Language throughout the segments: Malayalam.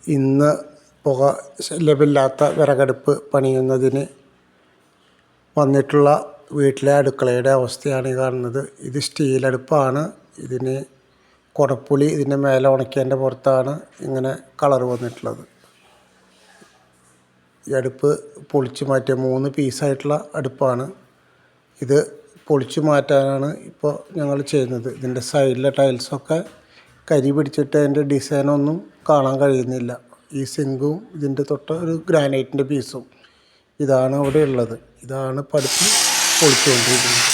ഇന്ന് പുക ലഭ്യമില്ലാത്ത വിറകടുപ്പ് പണിയുന്നതിന് വന്നിട്ടുള്ള വീട്ടിലെ അടുക്കളയുടെ അവസ്ഥയാണ് ഈ കാണുന്നത്. ഇത് സ്റ്റീലടുപ്പാണ്. ഇതിന് കുടപ്പുളി ഇതിൻ്റെ മേലെ ഉണക്കിയതിൻ്റെ പുറത്താണ് ഇങ്ങനെ കളർ വന്നിട്ടുള്ളത്. ഈ അടുപ്പ് പൊളിച്ചു മാറ്റിയ 3 പീസായിട്ടുള്ള അടുപ്പാണ്. ഇത് പൊളിച്ചു മാറ്റാനാണ് ഇപ്പോൾ ഞങ്ങൾ ചെയ്യുന്നത്. ഇതിൻ്റെ സൈഡിലെ ടൈൽസൊക്കെ കരി പിടിച്ചിട്ട് അതിൻ്റെ ഡിസൈനൊന്നും കാണാൻ കഴിയുന്നില്ല. ഈ സിങ്കും ഇതിൻ്റെ തൊട്ട് ഒരു ഗ്രാനൈറ്റിൻ്റെ പീസും ഇതാണ് അവിടെ ഉള്ളത്. ഇതാണ് അടുപ്പ് പൊളിച്ചുകൊണ്ടിരിക്കുന്നത്.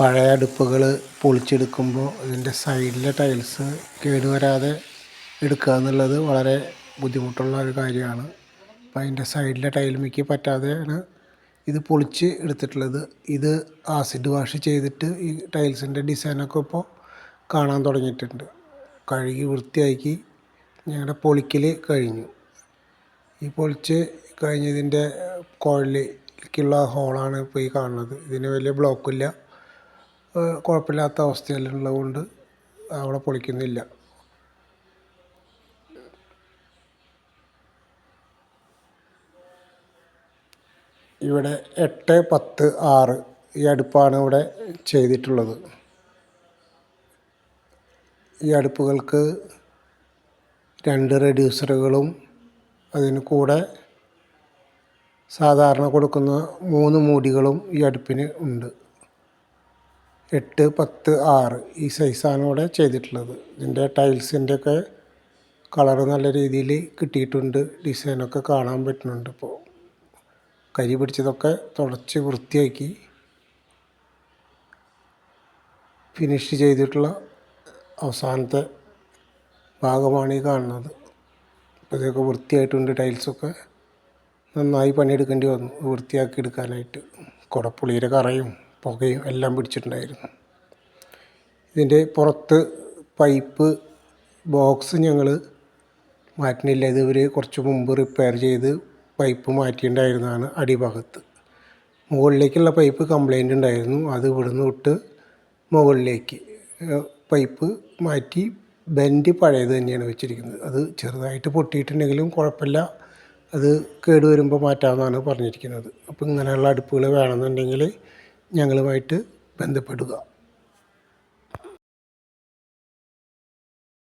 പഴയ അടുപ്പുകൾ പൊളിച്ചെടുക്കുമ്പോൾ ഇതിൻ്റെ സൈഡിലെ ടൈൽസ് കേടുവരാതെ എടുക്കുക എന്നുള്ളത് വളരെ ബുദ്ധിമുട്ടുള്ള ഒരു കാര്യമാണ്. അപ്പോൾ അതിൻ്റെ സൈഡിലെ ടൈൽമിക്ക് പറ്റാതെയാണ് ഇത് പൊളിച്ച് എടുത്തിട്ടുള്ളത്. ഇത് ആസിഡ് വാഷ് ചെയ്തിട്ട് ഈ ടൈൽസിൻ്റെ ഡിസൈനൊക്കെ ഇപ്പോൾ കാണാൻ തുടങ്ങിയിട്ടുണ്ട്. കഴുകി വൃത്തിയാക്കി ഞങ്ങളുടെ പൊളിക്കൽ കഴിഞ്ഞു. ഈ പൊളിച്ച് കഴിഞ്ഞതിൻ്റെ കുഴലിലേക്കുള്ള ഹോളാണ് ഇപ്പോൾ ഈ കാണുന്നത്. ഇതിന് വലിയ ബ്ലോക്കില്ല, കുഴപ്പമില്ലാത്ത അവസ്ഥയിലുള്ളത് കൊണ്ട് അവിടെ പൊളിക്കുന്നില്ല. ഇവിടെ 8, 10, 6 ഈ അടുപ്പാണ് ഇവിടെ ചെയ്തിട്ടുള്ളത്. ഈ അടുപ്പുകൾക്ക് 2 റെഡ്യൂസറുകളും അതിന് കൂടെ സാധാരണ കൊടുക്കുന്ന 3 മൂടികളും ഈ അടുപ്പിന് ഉണ്ട്. 8, 10, 6 ഈ സൈസാണ് ഇവിടെ ചെയ്തിട്ടുള്ളത്. ഇതിൻ്റെ ടൈൽസിൻ്റെയൊക്കെ കളറ് നല്ല രീതിയിൽ കിട്ടിയിട്ടുണ്ട്. ഡിസൈനൊക്കെ കാണാൻ പറ്റുന്നുണ്ട്. ഇപ്പോൾ കരി പിടിച്ചതൊക്കെ തുടച്ച് വൃത്തിയാക്കി ഫിനിഷ് ചെയ്തിട്ടുള്ള അവസാനത്തെ ഭാഗമാണ് ഈ കാണുന്നത്. അപ്പോൾ ഇതൊക്കെ വൃത്തിയായിട്ടുണ്ട്. ടൈൽസൊക്കെ നന്നായി പണിയെടുക്കേണ്ടി വന്നു വൃത്തിയാക്കി എടുക്കാനായിട്ട്. കുടപ്പുളിയുടെ കറയും പുകയും എല്ലാം പിടിച്ചിട്ടുണ്ടായിരുന്നു. ഇതിൻ്റെ പുറത്ത് പൈപ്പ് ബോക്സ് ഞങ്ങൾ മാറ്റുന്നില്ല. ഇത് ഇവർ കുറച്ച് മുമ്പ് റിപ്പയർ ചെയ്ത് പൈപ്പ് മാറ്റിയിട്ടുണ്ടായിരുന്നതാണ് അടിഭാഗത്ത്. മുകളിലേക്കുള്ള പൈപ്പ് കംപ്ലൈൻ്റ് ഉണ്ടായിരുന്നു. അത് ഇവിടുന്ന് വിട്ട് മുകളിലേക്ക് പൈപ്പ് മാറ്റി ബെൻഡ് പഴയത് തന്നെയാണ് വെച്ചിരിക്കുന്നത്. അത് ചെറുതായിട്ട് പൊട്ടിയിട്ടുണ്ടെങ്കിലും കുഴപ്പമില്ല, അത് കേടുവരുമ്പോൾ മാറ്റാമെന്നാണ് പറഞ്ഞിരിക്കുന്നത്. അപ്പോൾ ഇങ്ങനെയുള്ള അടുപ്പുകൾ വേണമെന്നുണ്ടെങ്കിൽ ഞങ്ങളുമായിട്ട് ബന്ധപ്പെടുക.